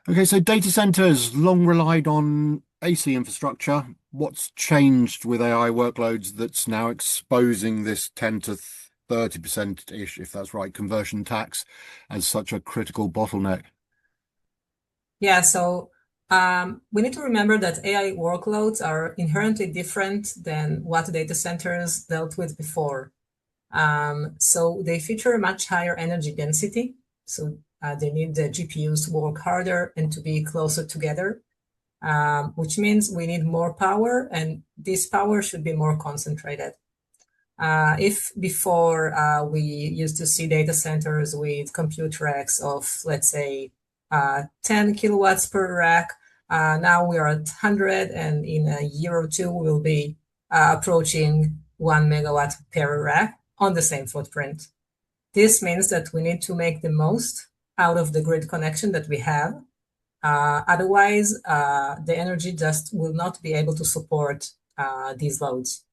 Okay, so data centers long relied on AC infrastructure. What's changed with AI workloads that's now exposing this 10 to 30%-ish, if that's right, conversion tax as such a critical bottleneck? Yeah, so we need to remember that AI workloads are inherently different than what data centers dealt with before. So they feature a much higher energy density. So they need the GPUs to work harder and to be closer together, which means we need more power, and this power should be more concentrated. If before we used to see data centers with compute racks of, let's say, 10 kilowatts per rack, now we are at 100, and in a year or two, we will be approaching 1 megawatt per rack on the same footprint. This means that we need to make the most out of the grid connection that we have. Otherwise, the energy just will not be able to support these loads.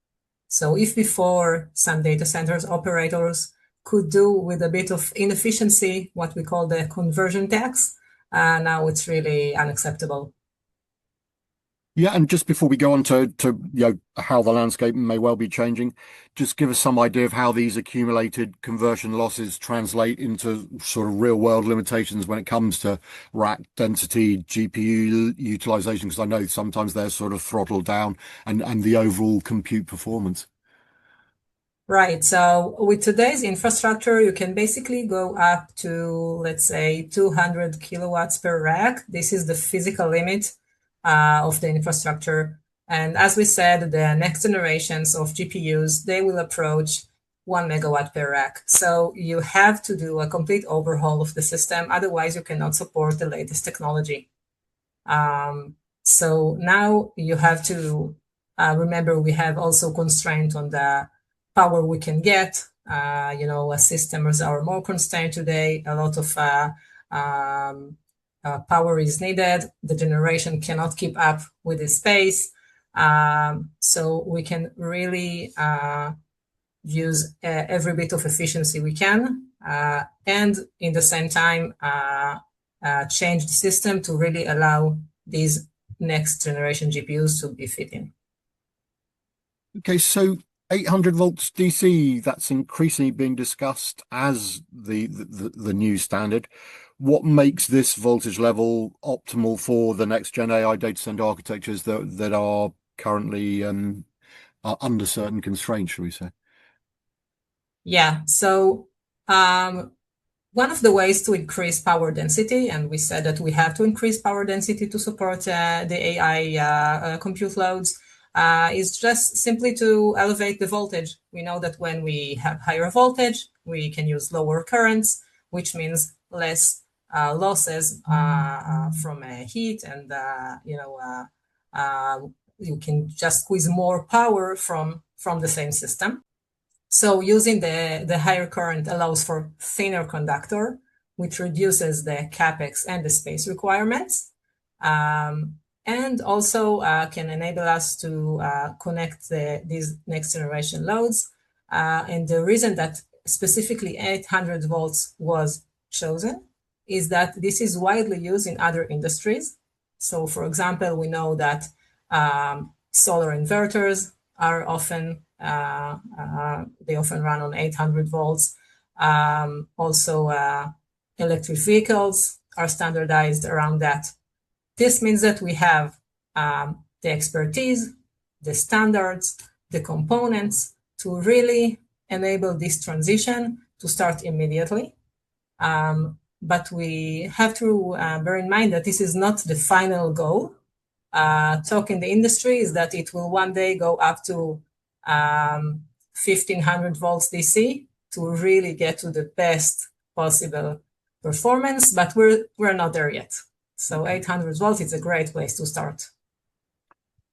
So if before some data centers operators could do with a bit of inefficiency what we call the conversion tax, now it's really unacceptable. Yeah, and just before we go on to how the landscape may well be changing, just give us some idea of how these accumulated conversion losses translate into sort of real world limitations when it comes to rack density, GPU utilization, because I know sometimes they're sort of throttled down and the overall compute performance. Right. So with today's infrastructure, you can basically go up to, let's say, 200 kilowatts per rack. This is the physical limit of the infrastructure. And as we said, the next generations of GPUs, they will approach 1 megawatt per rack. So you have to do a complete overhaul of the system. Otherwise, you cannot support the latest technology. So now you have to remember we have also constraint on the power we can get. Systems are more constrained today. A lot of power is needed. The generation cannot keep up with the space. So we can really use every bit of efficiency we can, and in the same time change the system to really allow these next generation GPUs to be fitting. Okay, so 800 volts DC, that's increasingly being discussed as the new standard. What makes this voltage level optimal for the next gen AI data center architectures that are currently are under certain constraints, shall we say? Yeah, so one of the ways to increase power density, and we said that we have to increase power density to support the AI compute loads, is just simply to elevate the voltage. We know that when we have higher voltage, we can use lower currents, which means less losses from heat, and you can just squeeze more power from the same system. So using the higher current allows for thinner conductor, which reduces the capex and the space requirements, and also can enable us to connect these next generation loads. And the reason that specifically 800 volts was chosen is that this is widely used in other industries. So for example, we know that solar inverters are often they often run on 800 volts. Also, electric vehicles are standardized around that. This means that we have the expertise, the standards, the components to really enable this transition to start immediately. But we have to bear in mind that this is not the final goal. Talk in the industry is that it will one day go up to 1500 volts DC to really get to the best possible performance, but we're not there yet. So 800 volts is a great place to start.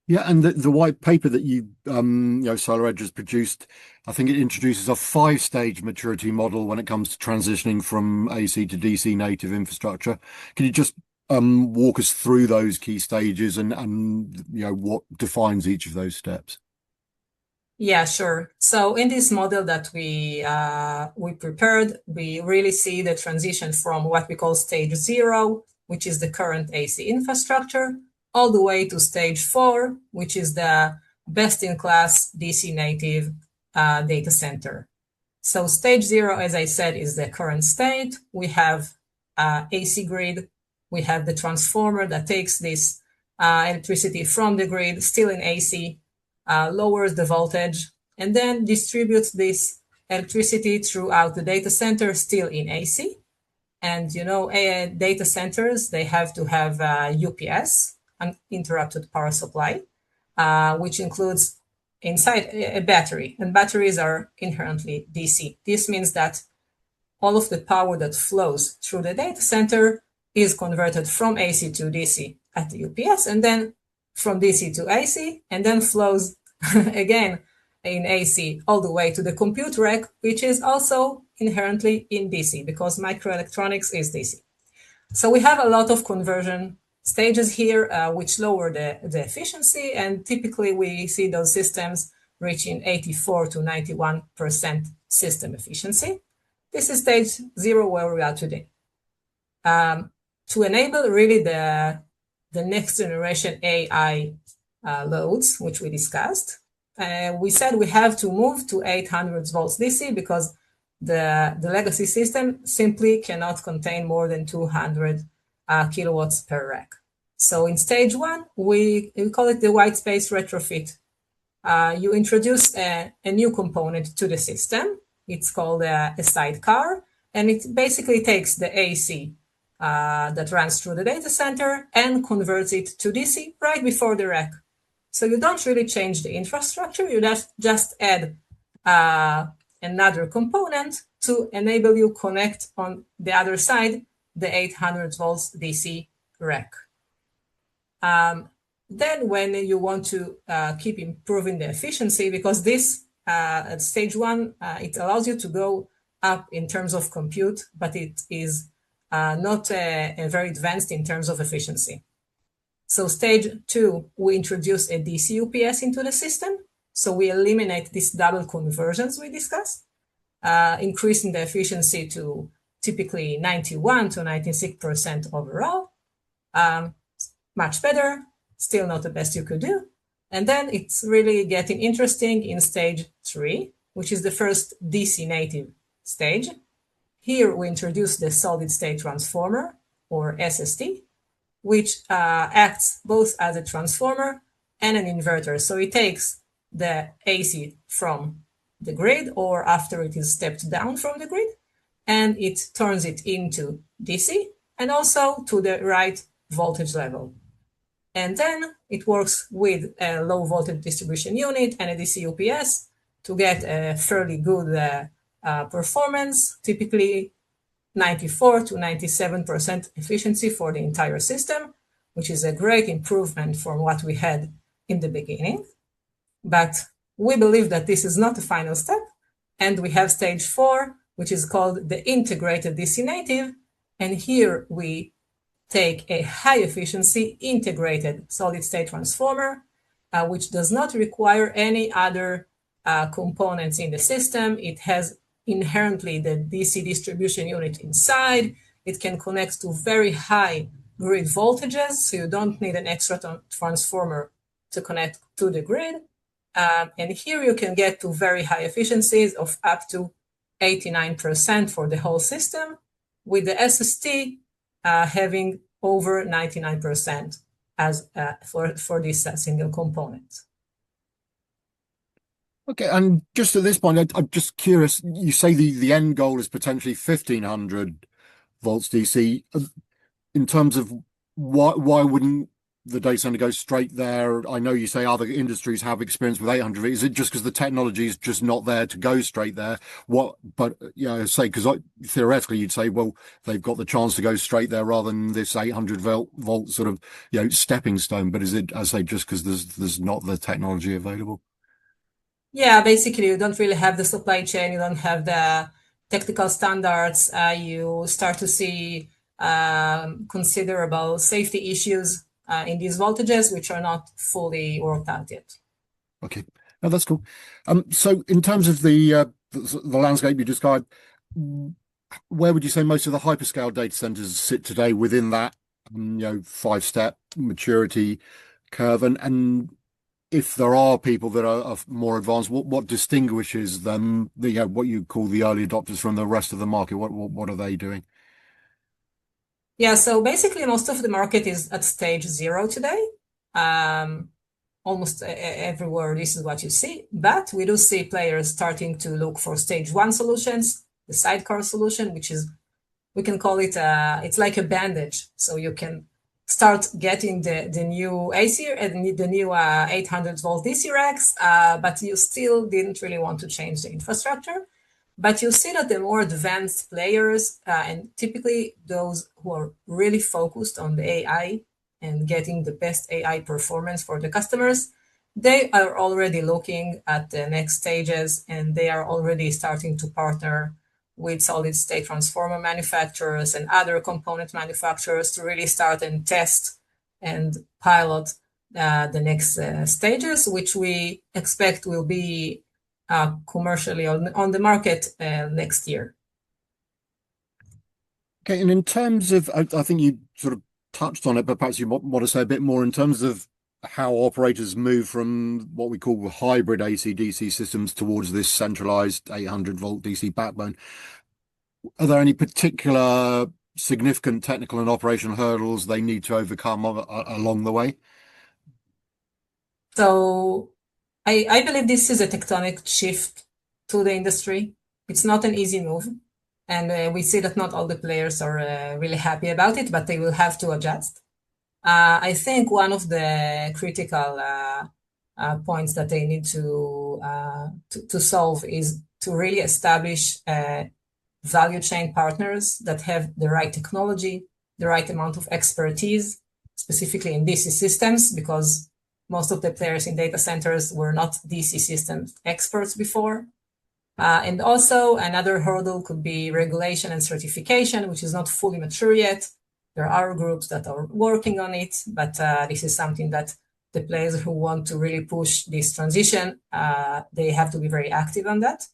Yeah, and the white paper that SolarEdge has produced, I think it introduces a five-stage maturity model when it comes to transitioning from AC to DC native infrastructure. Can you just walk us through those key stages and what defines each of those steps? Yeah, sure. So in this model that we prepared, we really see the transition from what we call stage zero, which is the current AC infrastructure, all the way to stage 4, which is the best-in-class DC native data center. So stage 0, as I said, is the current state. We have AC grid. We have the transformer that takes this electricity from the grid, still in AC, lowers the voltage, and then distributes this electricity throughout the data center, still in AC. And data centers, they have to have UPS, uninterrupted power supply, which includes inside a battery. And batteries are inherently DC. This means that all of the power that flows through the data center is converted from AC to DC at the UPS, and then from DC to AC, and then flows again in AC all the way to the compute rack, which is also inherently in DC because microelectronics is DC. So we have a lot of conversion stages here, which lower the efficiency, and typically we see those systems reaching 84 to 91% system efficiency. This is stage 0 where we are today. To enable really the next generation AI loads, which we discussed, we said we have to move to 800 volts DC because the legacy system simply cannot contain more than 200 kilowatts per rack. So in stage 1, we call it the white space retrofit. You introduce a new component to the system. It's called a sidecar, and it basically takes the AC that runs through the data center and converts it to DC right before the rack. So you don't really change the infrastructure, you just add another component to enable you connect on the other side the 800 volts DC rack. Then when you want to keep improving the efficiency, because this at stage 1, it allows you to go up in terms of compute, but it is not very advanced in terms of efficiency. So stage 2, we introduce a DC UPS into the system. So we eliminate these double conversions we discussed, increasing the efficiency to typically 91 to 96% overall. Much better, still not the best you could do. And then it's really getting interesting in stage 3, which is the first DC native stage. Here we introduce the solid state transformer, or SST, which acts both as a transformer and an inverter. So it takes the AC from the grid, or after it is stepped down from the grid, and it turns it into DC and also to the right voltage level. And then it works with a low voltage distribution unit and a DC UPS to get a fairly good performance, typically 94 to 97% efficiency for the entire system, which is a great improvement from what we had in the beginning. But we believe that this is not the final step, and we have stage 4, which is called the integrated DC native, and here we take a high efficiency integrated solid state transformer, which does not require any other components in the system. It has inherently the DC distribution unit inside. It can connect to very high grid voltages, so you don't need an extra transformer to connect to the grid. And here you can get to very high efficiencies of up to 89% for the whole system, with the SST having over 99% as for this single component. Okay, and just at this point, I'm just curious, you say the end goal is potentially 1500 volts DC. In terms of why wouldn't the data center go straight there? I know you say other industries have experience with 800. Is it just because the technology is just not there to go straight there? But say, because theoretically you'd say, well, they've got the chance to go straight there rather than this 800 volt sort of stepping stone. But is it, I say, just because there's not the technology available? Yeah, basically you don't really have the supply chain, you don't have the technical standards, you start to see considerable safety issues in these voltages, which are not fully worked out yet. Okay, no, that's cool. So in terms of the landscape you described, where would you say most of the hyperscale data centers sit today within that 5-step maturity curve, and if there are people that are more advanced, what distinguishes them, what you call the early adopters from the rest of the market? What are they doing? Yeah, so basically most of the market is at stage 0 today. Um, Almost everywhere this is what you see, but we do see players starting to look for stage 1 solutions, the sidecar solution, which is, we can call it, it's like a bandage. So you can start getting the new AC and the new 800 volt DC racks, but you still didn't really want to change the infrastructure. But you see that the more advanced players, and typically those who are really focused on the AI and getting the best AI performance for the customers, they are already looking at the next stages, and they are already starting to partner with solid state transformer manufacturers and other component manufacturers to really start and test and pilot the next stages, which we expect will be commercially on the market next year. Okay, and in terms of, I think you sort of touched on it, but perhaps you want to say a bit more in terms of how operators move from what we call hybrid AC/DC systems towards this centralized 800-volt DC backbone. Are there any particular significant technical and operational hurdles they need to overcome along the way? So I believe this is a tectonic shift to the industry. It's not an easy move. And we see that not all the players are really happy about it, but they will have to adjust. I think one of the critical points that they need to solve is to really establish value chain partners that have the right technology, the right amount of expertise, specifically in DC systems, because most of the players in data centers were not DC systems experts before. And also another hurdle could be regulation and certification, which is not fully mature yet. There are groups that are working on it, but this is something that the players who want to really push this transition, they have to be very active on that.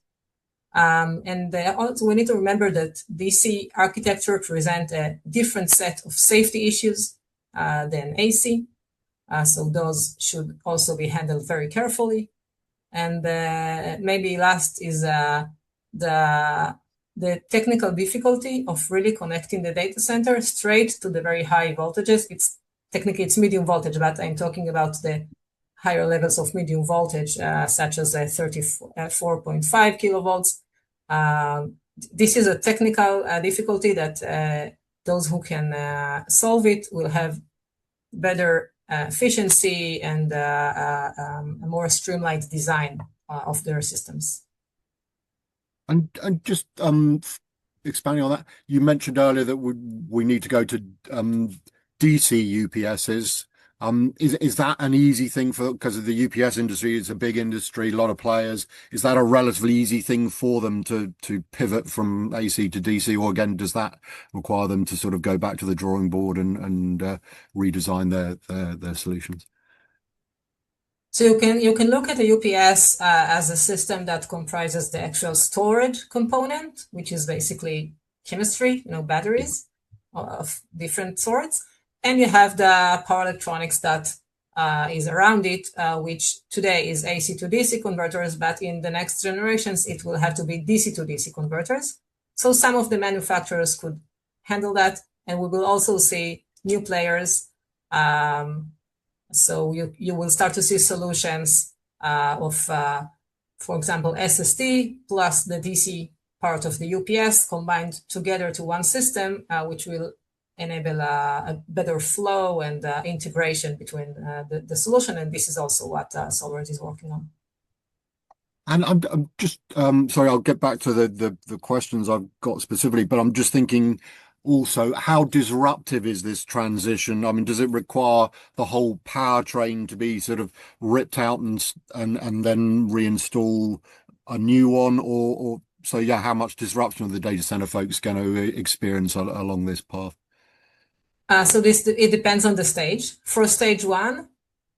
And also we need to remember that DC architecture presents a different set of safety issues than AC. So those should also be handled very carefully. And maybe last is the technical difficulty of really connecting the data center straight to the very high voltages. It's technically it's medium voltage, but I'm talking about the higher levels of medium voltage, such as 34.5 kilovolts. This is a technical difficulty that those who can solve it will have better efficiency and a more streamlined design of their systems. And just expanding on that, you mentioned earlier that we need to go to DC UPSs. Is that an easy thing because of the UPS industry? It's a big industry, a lot of players. Is that a relatively easy thing for them to pivot from AC to DC, or again, does that require them to sort of go back to the drawing board and redesign their solutions? So you can look at the UPS as a system that comprises the actual storage component, which is basically chemistry, batteries of different sorts. And you have the power electronics that is around it, which today is AC to DC converters, but in the next generations, it will have to be DC to DC converters. So some of the manufacturers could handle that, and we will also see new players. So you will start to see solutions of, for example, SSD plus the DC part of the UPS combined together to one system, which will enable a better flow and integration between the solution. And this is also what SolarEdge is working on. And I'm just sorry, I'll get back to the questions I've got specifically, but I'm just thinking also, how disruptive is this transition? I mean, does it require the whole powertrain to be sort of ripped out and then reinstall a new one, or so yeah, how much disruption are the data center folks going to experience along this path? So it depends on the stage. For stage 1,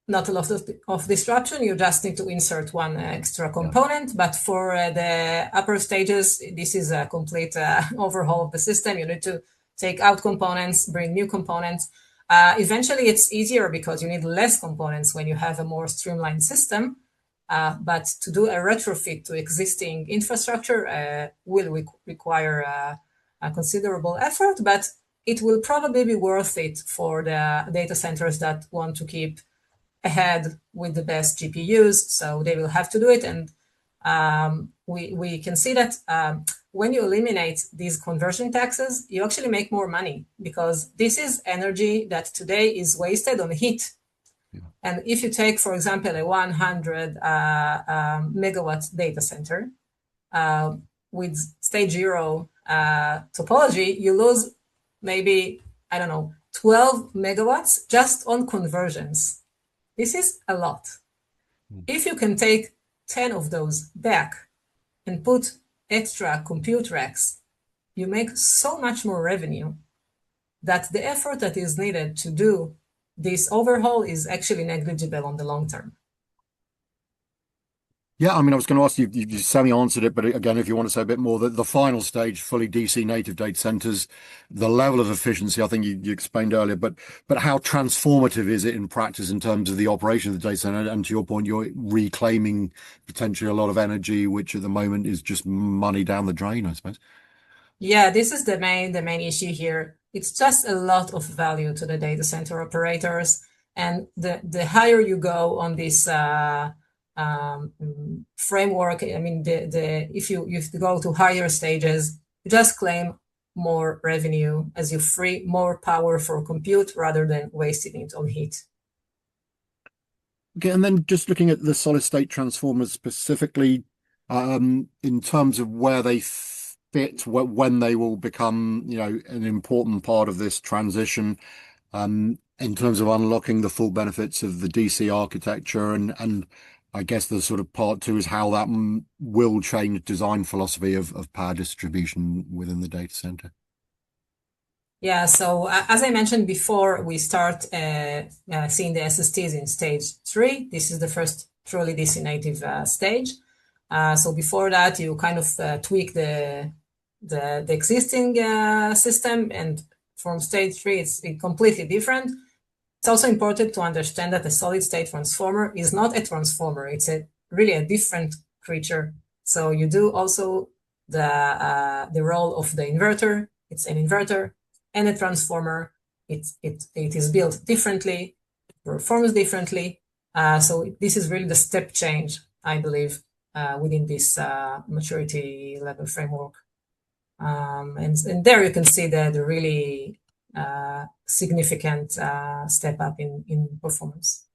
not a lot of disruption. You just need to insert one extra component. But for the upper stages, this is a complete overhaul of the system. You need to take out components, bring new components. Eventually, it's easier because you need less components when you have a more streamlined system. But to do a retrofit to existing infrastructure will require a considerable effort, but it will probably be worth it for the data centers that want to keep ahead with the best GPUs. So they will have to do it. And we can see that when you eliminate these conversion taxes, you actually make more money because this is energy that today is wasted on heat. And if you take, for example, a 100 megawatt data center with stage zero topology, you lose maybe, I don't know, 12 megawatts just on conversions. This is a lot. If you can take 10 of those back and put extra compute racks, you make so much more revenue that the effort that is needed to do this overhaul is actually negligible on the long term. Yeah, I mean, I was going to ask you, you semi-answered it, but again, if you want to say a bit more, the final stage, fully DC native data centers, the level of efficiency, I think you explained earlier, but how transformative is it in practice in terms of the operation of the data center? And to your point, you're reclaiming potentially a lot of energy, which at the moment is just money down the drain, I suppose. Yeah, this is the main issue here. It's just a lot of value to the data center operators, and the higher you go on this framework, I mean, if you go to higher stages, you just claim more revenue as you free more power for compute rather than wasting it on heat. Okay, and then just looking at the solid state transformers specifically, in terms of where they fit, when they will become, an important part of this transition, in terms of unlocking the full benefits of the DC architecture, and I guess the sort of part two is how that will change design philosophy of power distribution within the data center. Yeah, so as I mentioned before, we start seeing the SSTs in stage 3. This is the first truly DC native stage. So before that, you kind of tweak the existing system, and from stage 3, it's completely different. It's also important to understand that a solid state transformer is not a transformer. It's really a different creature. So you do also the role of the inverter. It's an inverter and a transformer. It is built differently, performs differently. So this is really the step change, I believe, within this maturity level framework. And there you can see the really significant step up in performance.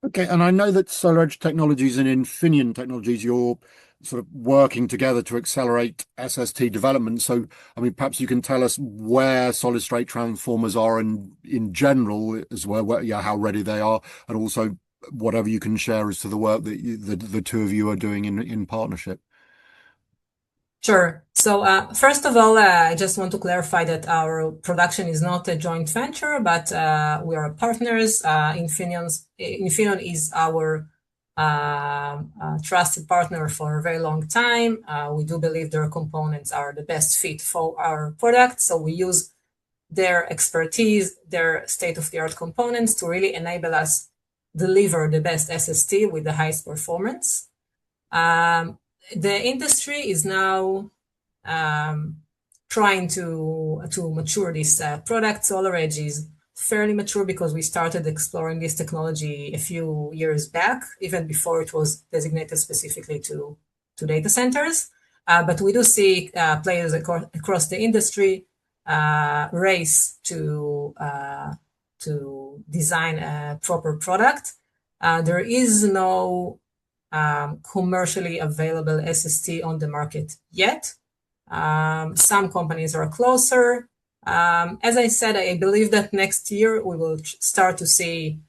Okay, and I know that SolarEdge Technologies and Infineon Technologies, you're sort of working together to accelerate SST development. So, I mean, perhaps you can tell us where solid state transformers are in general, as well, how ready they are, and also whatever you can share as to the work that the two of you are doing in partnership. Sure. So first of all, I just want to clarify that our production is not a joint venture, but we are partners. Infineon is our trusted partner for a very long time. We do believe their components are the best fit for our product. So we use their expertise, their state-of-the-art components to really enable us deliver the best SST with the highest performance. The industry is now trying to mature this product. SolarEdge is fairly mature because we started exploring this technology a few years back, even before it was designated specifically to data centers. But we do see players across the industry race to design a proper product. There is no commercially available SST on the market yet. Some companies are closer. As I said, I believe that next year we will start to see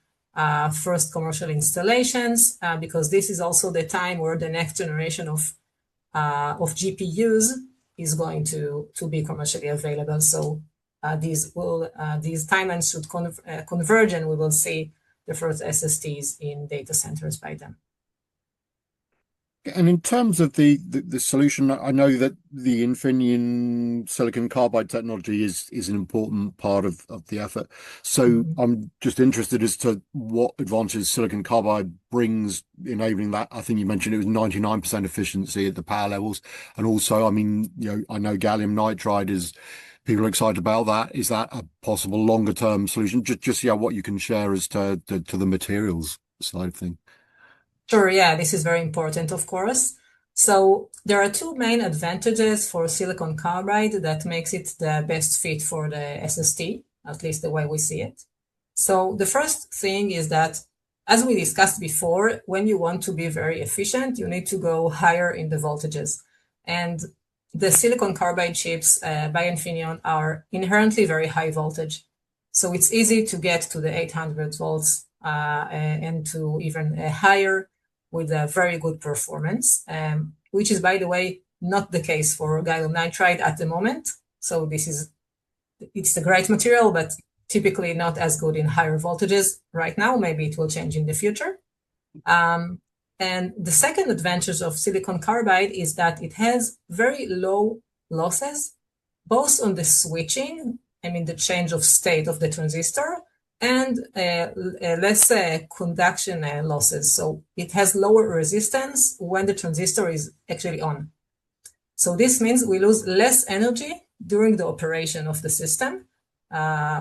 first commercial installations because this is also the time where the next generation of GPUs is going to be commercially available. So these timelines should converge, and we will see the first SSTs in data centers by then. And in terms of the solution, I know that the Infineon silicon carbide technology is an important part of the effort. So Mhm. I'm just interested as to what advantages silicon carbide brings, enabling that. I think you mentioned it was 99% efficiency at the power levels. And also, I mean, I know gallium nitride is people are excited about that. Is that a possible longer term solution? Just yeah, what you can share as to the materials side of things. Sure, yeah, this is very important, of course. So there are two main advantages for silicon carbide that makes it the best fit for the SST, at least the way we see it. So the first thing is that, as we discussed before, when you want to be very efficient, you need to go higher in the voltages. And the silicon carbide chips by Infineon are inherently very high voltage. So it's easy to get to the 800 volts and to even higher with a very good performance, which is, by the way, not the case for gallium nitride at the moment. So it's a great material, but typically not as good in higher voltages right now. Maybe it will change in the future. Um, and the second advantage of silicon carbide is that it has very low losses, both on the switching, I mean the change of state of the transistor, and less conduction losses. So it has lower resistance when the transistor is actually on. So this means we lose less energy during the operation of the system,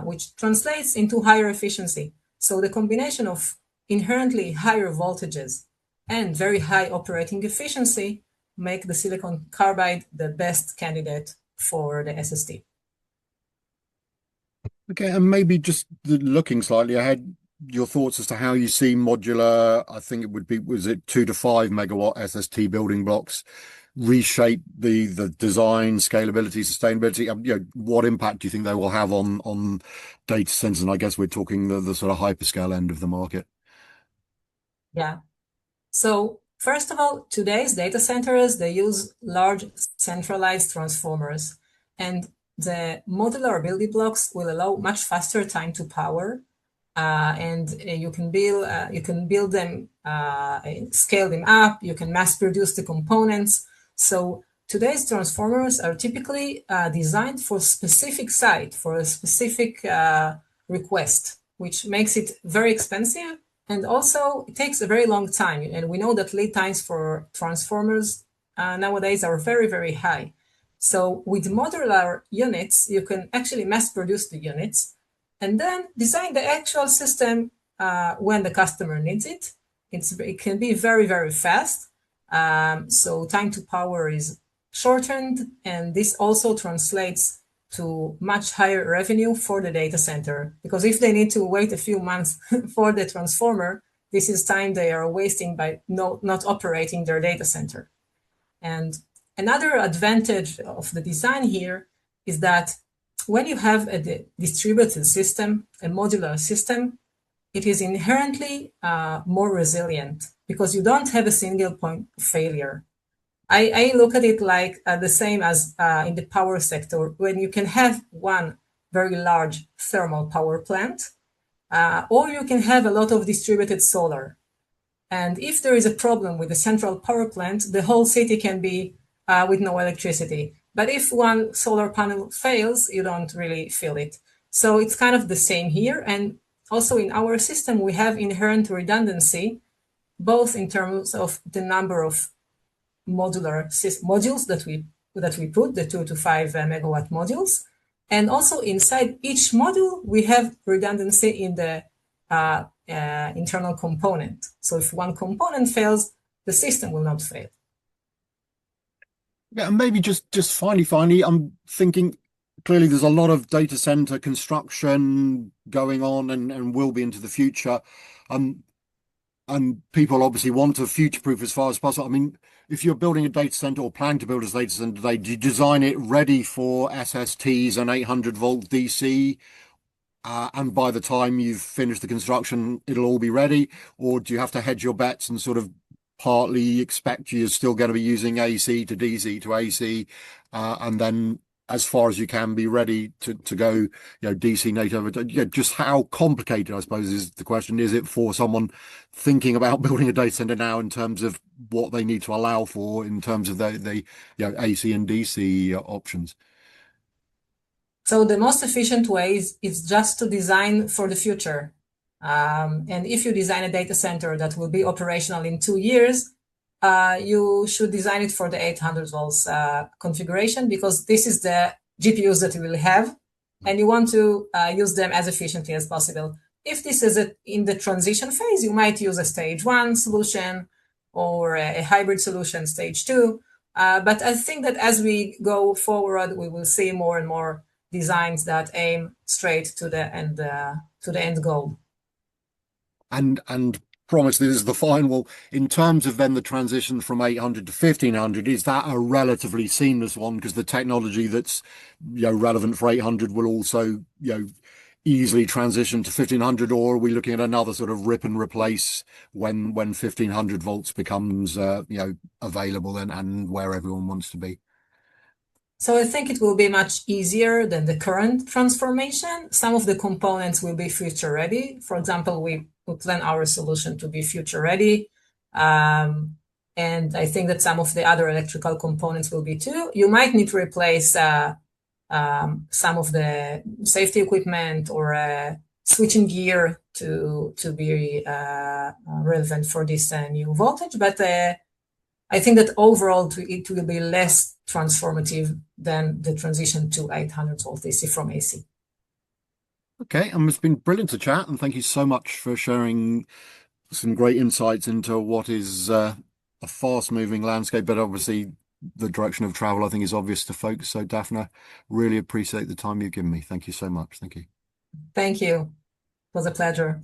which translates into higher efficiency. So the combination of inherently higher voltages and very high operating efficiency make the silicon carbide the best candidate for the SSD. Okay, and maybe just looking slightly ahead, your thoughts as to how you see modular, I think it would be, was it 2 to 5 megawatt SST building blocks reshape the design, scalability, sustainability? What impact do you think they will have on data centers? And I guess we're talking the sort of hyperscale end of the market. Yeah. So first of all, today's data centers, they use large centralized transformers, and the modular building blocks will allow much faster time to power. And you can build them, scale them up. You can mass produce the components. So today's transformers are typically designed for specific site, for a specific request, which makes it very expensive. And also, it takes a very long time. And we know that lead times for transformers nowadays are very, very high. So with modular units, you can actually mass produce the units and then design the actual system when the customer needs it. It can be very, very fast. So time to power is shortened, and this also translates to much higher revenue for the data center. Because if they need to wait a few months for the transformer, this is time they are wasting by not operating their data center. And another advantage of the design here is that when you have a distributed system, a modular system, it is inherently more resilient because you don't have a single point of failure. I look at it like the same as in the power sector, when you can have one very large thermal power plant, or you can have a lot of distributed solar. And if there is a problem with the central power plant, the whole city can be with no electricity. But if one solar panel fails, you don't really feel it. So it's kind of the same here. And also in our system, we have inherent redundancy, both in terms of the number of modular modules that we put, the 2 to 5 megawatt modules. And also inside each module, we have redundancy in the internal component. So if one component fails, the system will not fail. Yeah, and maybe just finally, I'm thinking clearly there's a lot of data center construction going on and will be into the future. Um, and people obviously want to future-proof as far as possible. I mean, if you're building a data center or plan to build a data center today, do you design it ready for SSTs and 800 volt DC? And by the time you've finished the construction, it'll all be ready? Or do you have to hedge your bets and sort of partly expect you're still going to be using AC to DC to AC, and then as far as you can be ready to go, DC native. Yeah, just how complicated, I suppose, is the question. Is it for someone thinking about building a data center now in terms of what they need to allow for in terms of the AC and DC options? So the most efficient way is just to design for the future. And if you design a data center that will be operational in 2 years, you should design it for the 800 volts configuration, because this is the GPUs that you will have, and you want to use them as efficiently as possible. If this is in the transition phase, you might use a stage one solution or a hybrid solution, stage two. But I think that as we go forward, we will see more and more designs that aim straight to the end goal. And promise this is the final. In terms of then the transition from 800 to 1500, is that a relatively seamless one? Because the technology that's relevant for 800 will also easily transition to 1500, or are we looking at another sort of rip and replace when 1500 volts becomes available and where everyone wants to be? So I think it will be much easier than the current transformation. Some of the components will be future ready. For example, we plan our solution to be future ready. And I think that some of the other electrical components will be too. You might need to replace some of the safety equipment or switching gear to be relevant for this new voltage. But I think that overall it will be less transformative than the transition to 800 volt AC from AC. Okay, and it's been brilliant to chat, and thank you so much for sharing some great insights into what is a fast-moving landscape, but obviously the direction of travel I think is obvious to folks. So Dafna, really appreciate the time you've given me. Thank you so much. Thank you. Thank you. It was a pleasure.